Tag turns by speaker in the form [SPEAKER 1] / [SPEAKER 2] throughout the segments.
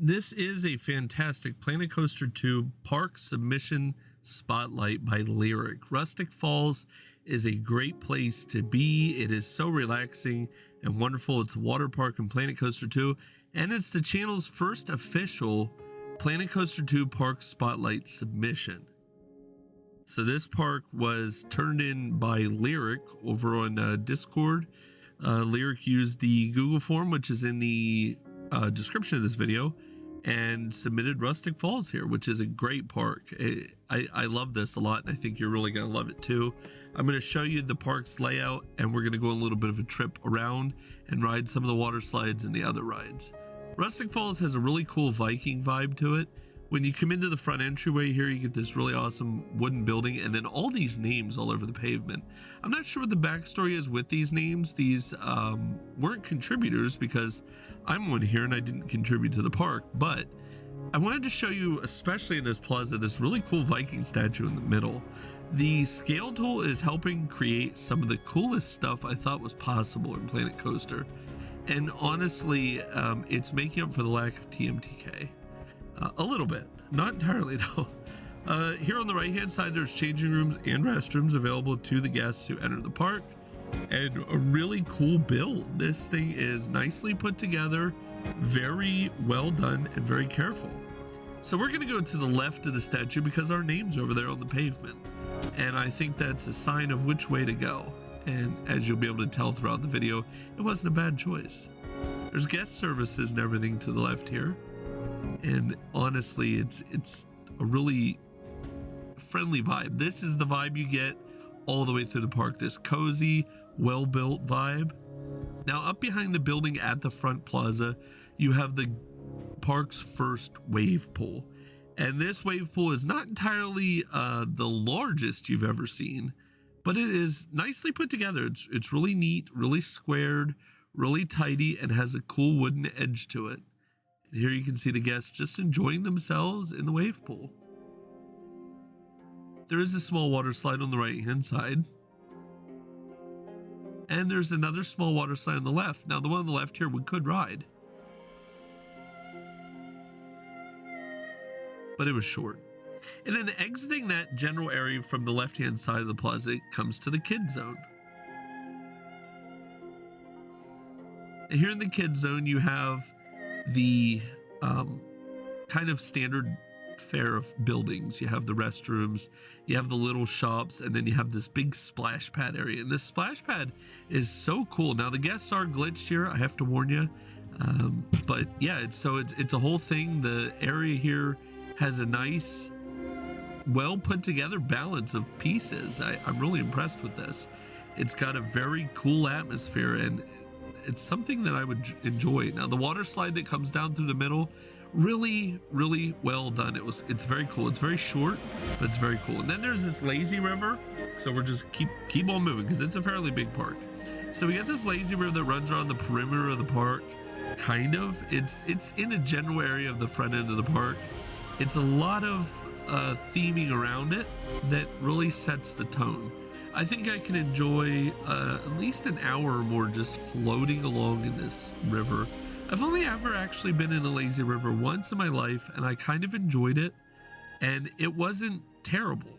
[SPEAKER 1] This is a fantastic Planet Coaster 2 Park Submission Spotlight by Lyric. Rustic Falls is a great place to be. It is so relaxing and wonderful. It's a water park in Planet Coaster 2, and it's the channel's first official Planet Coaster 2 Park Spotlight submission. So this park was turned in by Lyric over on Discord. Lyric used the Google form, which is in the description of this video, and submitted Rustic Falls here, which is a great park. I love this a lot, and I think you're really going to love it too. I'm going to show you the park's layout, and we're going to go on a little bit of a trip around and ride some of the water slides and the other rides. Rustic Falls has a really cool Viking vibe to it. When you come into the front entryway here, you get this really awesome wooden building, and then all these names all over the pavement. I'm not sure what the backstory is with these names. These weren't contributors, because I'm one here and I didn't contribute to the park, but I wanted to show you, especially in this plaza, this really cool Viking statue in the middle. The scale tool is helping create some of the coolest stuff I thought was possible in Planet Coaster. And honestly, it's making up for the lack of TMTK. A little bit, not entirely though. Here on the right hand side, there's changing rooms and restrooms available to the guests who enter the park, and a really cool build. This thing is nicely put together, very well done, and very careful. So we're going to go to the left of the statue because our name's over there on the pavement, and I think that's a sign of which way to go. And as you'll be able to tell throughout the video, it wasn't a bad choice. There's guest services and everything to the left here. And honestly, it's a really friendly vibe. This is the vibe you get all the way through the park, this cozy, well-built vibe. Now, up behind the building at the front plaza, you have the park's first wave pool. And this wave pool is not entirely the largest you've ever seen, but it is nicely put together. It's really neat, really squared, really tidy, and has a cool wooden edge to it. Here you can see the guests just enjoying themselves in the wave pool. There is a small water slide on the right hand side. And there's another small water slide on the left. Now the one on the left here we could ride, but it was short. And then exiting that general area from the left hand side of the plaza, it comes to the kids zone. And here in the kids zone you have the kind of standard fare of buildings. You have the restrooms, you have the little shops, and then you have this big splash pad area. And this splash pad is so cool. Now the guests are glitched here, I have to warn you, but yeah, it's a whole thing. The area here has a nice, well put together balance of pieces. I'm really impressed with this. It's got a very cool atmosphere, and it's something that I would enjoy. Now the water slide that comes down through the middle, really well done. It's very cool. It's very short, but it's very cool. And then there's this lazy river, so we're just keep on moving because it's a fairly big park. So we got this lazy river that runs around the perimeter of the park. Kind of, it's in a general area of the front end of the park. It's a lot of theming around it that really sets the tone. I think I can enjoy at least an hour or more just floating along in this river. I've only ever actually been in a lazy river once in my life, and I kind of enjoyed it, and it wasn't terrible.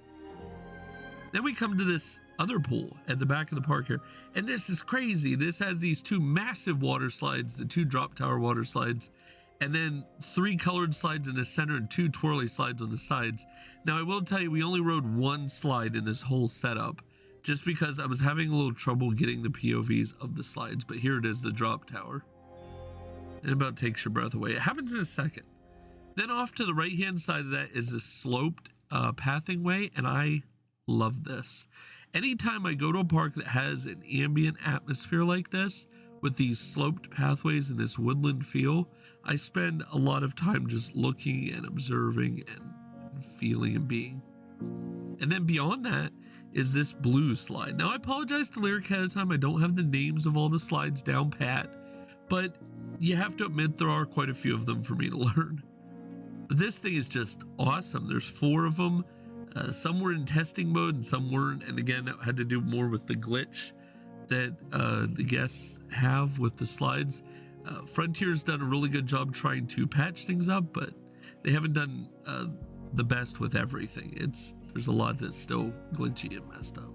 [SPEAKER 1] Then we come to this other pool at the back of the park here, and this is crazy. This has these two massive water slides, the two drop tower water slides, and then 3 colored slides in the center and 2 twirly slides on the sides. Now I will tell you, we only rode 1 slide in this whole setup, just because I was having a little trouble getting the POVs of the slides. But here it is, the drop tower. And it about takes your breath away. It happens in a second. Then off to the right hand side of that is a sloped pathing way, and I love this. Anytime I go to a park that has an ambient atmosphere like this, with these sloped pathways and this woodland feel, I spend a lot of time just looking and observing and feeling and being. And then beyond that is this blue slide. Now I apologize to Lyric ahead of time, I don't have the names of all the slides down pat, but you have to admit there are quite a few of them for me to learn. But this thing is just awesome. There's 4 of them. Some were in testing mode and some weren't, and again it had to do more with the glitch that the guests have with the slides. Frontier's done a really good job trying to patch things up, but they haven't done the best with everything. There's a lot that's still glitchy and messed up.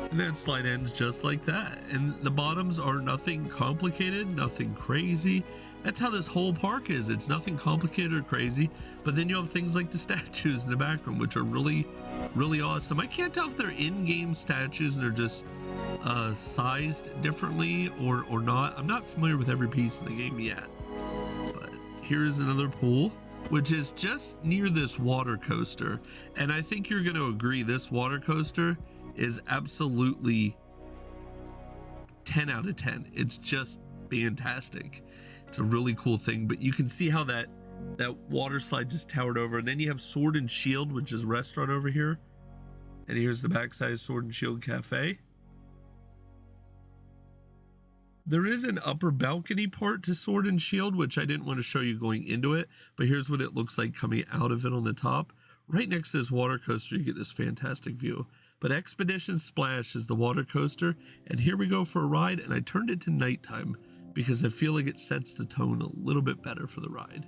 [SPEAKER 1] And that slide ends just like that. And the bottoms are nothing complicated, nothing crazy. That's how this whole park is. It's nothing complicated or crazy. But then you have things like the statues in the background, which are really, really awesome. I can't tell if they're in-game statues and they're just sized differently or not. I'm not familiar with every piece in the game yet. But here's another pool, which is just near this water coaster. And I think you're going to agree, this water coaster is absolutely 10 out of 10. It's just fantastic. It's a really cool thing, but you can see how that water slide just towered over. And then you have Sword and Shield, which is a restaurant over here. And here's the backside of Sword and Shield Cafe. There is an upper balcony part to Sword and Shield, which I didn't want to show you going into it, but here's what it looks like coming out of it on the top. Right next to this water coaster, you get this fantastic view. But Expedition Splash is the water coaster, and here we go for a ride, and I turned it to nighttime because I feel like it sets the tone a little bit better for the ride.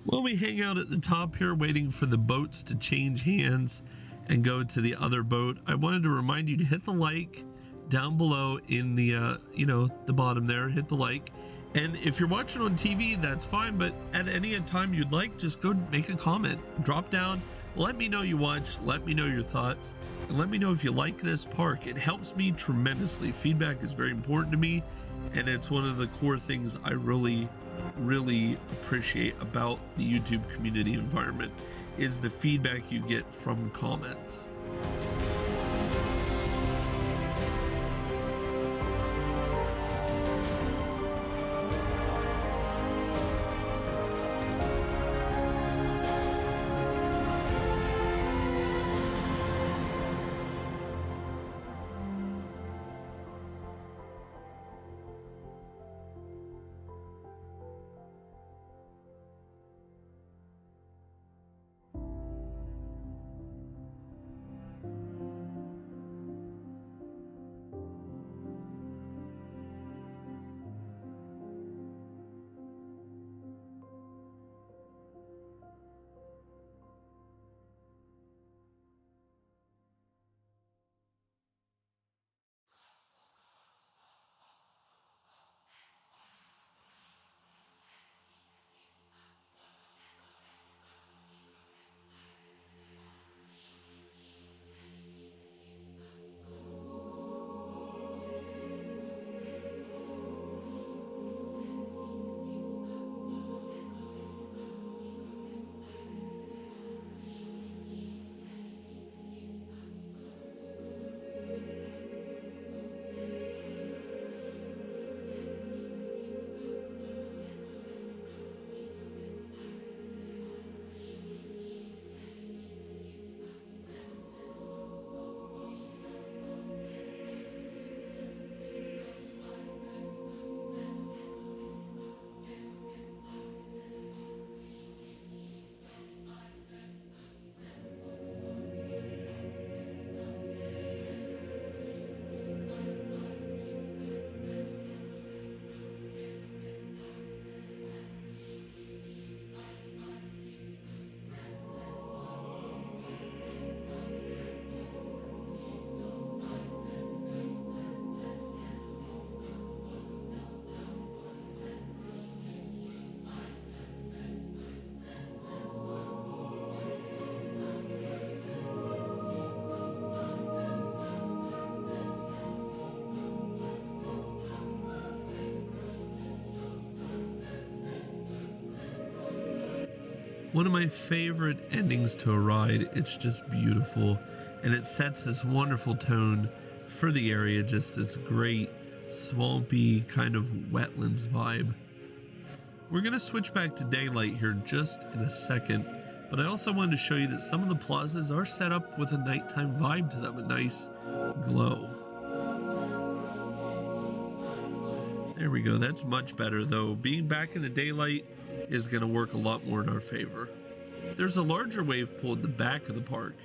[SPEAKER 1] Well, we hang out at the top here waiting for the boats to change hands and go to the other boat. I wanted to remind you to hit the like down below in the the bottom there. Hit the like, and if you're watching on TV, that's fine, but at any time you'd like, just go make a comment, drop down, let me know you watched, let me know your thoughts, and let me know if you like this park. It helps me tremendously. Feedback is very important to me, and it's one of the core things I really appreciate about the YouTube community environment is the feedback you get from comments. One of my favorite endings to a ride. It's just beautiful, and it sets this wonderful tone for the area. Just this great swampy kind of wetlands vibe. We're going to switch back to daylight here just in a second, but I also wanted to show you that some of the plazas are set up with a nighttime vibe to them, a nice glow. There we go. That's much better, though. Being back in the daylight is going to work a lot more in our favor. There's a larger wave pool at the back of the park,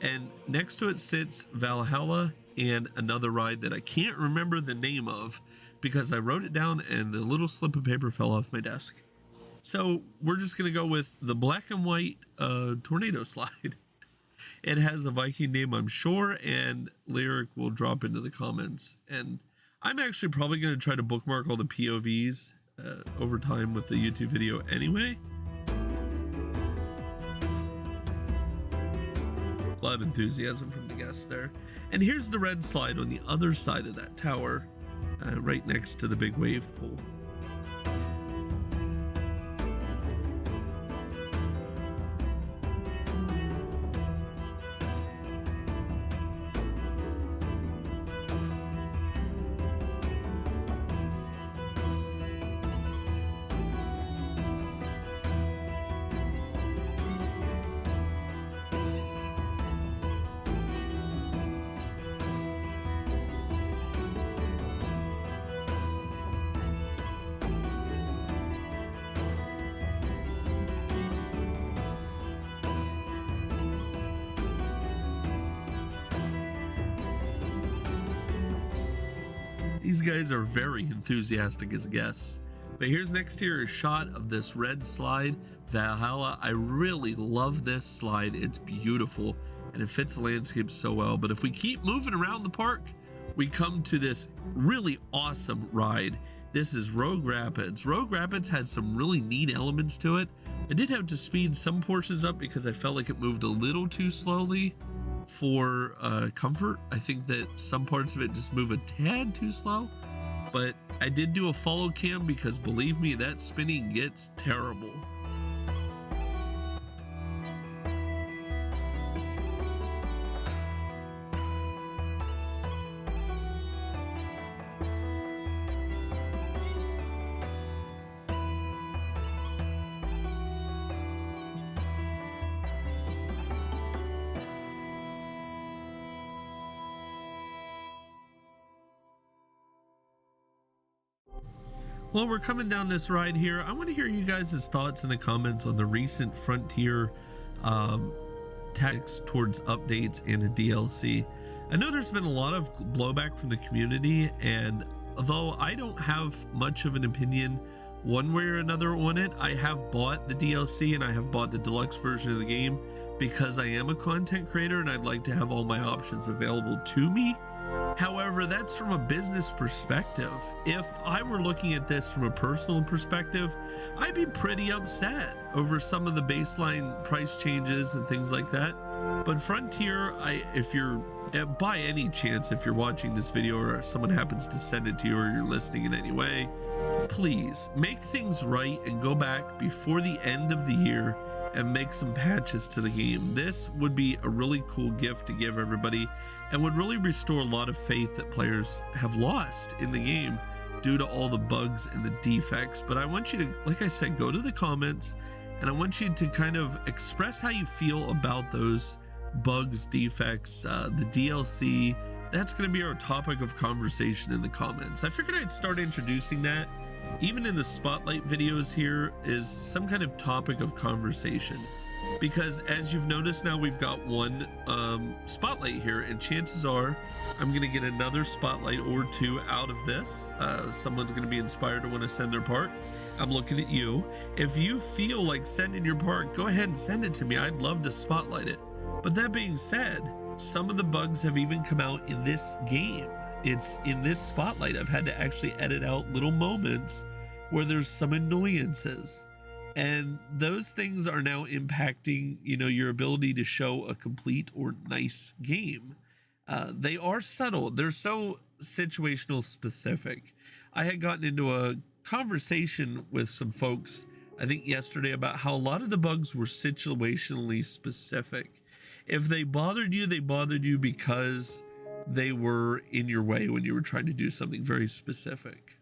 [SPEAKER 1] and next to it sits Valhalla and another ride that I can't remember the name of because I wrote it down and the little slip of paper fell off my desk. So we're just going to go with the black and white tornado slide. It has a Viking name, I'm sure, and Lyric will drop into the comments. And I'm actually probably going to try to bookmark all the POVs over time with the YouTube video anyway. A lot of enthusiasm from the guests there. And here's the red slide on the other side of that tower, right next to the big wave pool. These guys are very enthusiastic as guests. But here's an exterior shot of this red slide, Valhalla. I really love this slide. It's beautiful and it fits the landscape so well. But if we keep moving around the park, we come to this really awesome ride. This is Rogue Rapids. Rogue Rapids has some really neat elements to it. I did have to speed some portions up because I felt like it moved a little too slowly for comfort. I think that some parts of it just move a tad too slow, but I did do a follow cam because believe me, that spinning gets terrible. Well, we're coming down this ride here. I want to hear you guys' thoughts in the comments on the recent Frontier tactics towards updates and a DLC. I know there's been a lot of blowback from the community, and although I don't have much of an opinion one way or another on it, I have bought the DLC and I have bought the deluxe version of the game because I am a content creator and I'd like to have all my options available to me. However, that's from a business perspective. If I were looking at this from a personal perspective, I'd be pretty upset over some of the baseline price changes and things like that. But Frontier, if you're by any chance, if you're watching this video or someone happens to send it to you or you're listening in any way, please make things right and go back before the end of the year and make some patches to the game. This would be a really cool gift to give everybody and would really restore a lot of faith that players have lost in the game due to all the bugs and the defects. But I want you to, like I said, go to the comments and I want you to kind of express how you feel about those bugs, defects, the DLC. That's going to be our topic of conversation in the comments. I figured I'd start introducing that. Even in the spotlight videos here is some kind of topic of conversation, because as you've noticed now we've got one spotlight here, and chances are I'm going to get another spotlight or two out of this. Someone's going to be inspired to want to send their park. I'm looking at you. If you feel like sending your park, go ahead and send it to me. I'd love to spotlight it. But that being said, some of the bugs have even come out in this game. It's in this spotlight. I've had to actually edit out little moments where there's some annoyances, and those things are now impacting, your ability to show a complete or nice game. They are subtle. They're so situational specific. I had gotten into a conversation with some folks I think yesterday about how a lot of the bugs were situationally specific. If they bothered you, they bothered you because they were in your way when you were trying to do something very specific.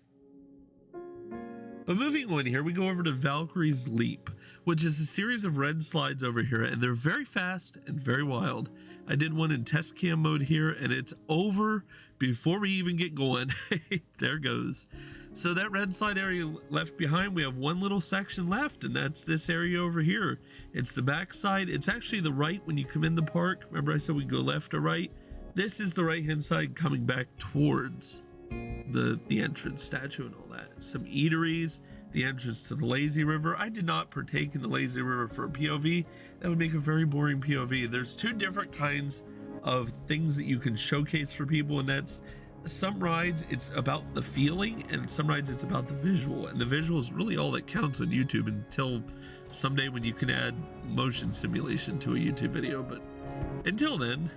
[SPEAKER 1] But moving on here, we go over to Valkyrie's Leap, which is a series of red slides over here, and they're very fast and very wild. I did one in test cam mode here, and it's over before we even get going. There goes. So that red slide area left behind, we have one little section left, and that's this area over here. It's the back side. It's actually the right when you come in the park. Remember I said we go left or right? This is the right-hand side coming back towards the entrance statue and all that. Some eateries, the entrance to the lazy river. I did not partake in the lazy river for a POV. That would make a very boring POV. There's two different kinds of things that you can showcase for people, and that's some rides it's about the feeling, and some rides it's about the visual, and the visual is really all that counts on YouTube until someday when you can add motion simulation to a YouTube video. But until then,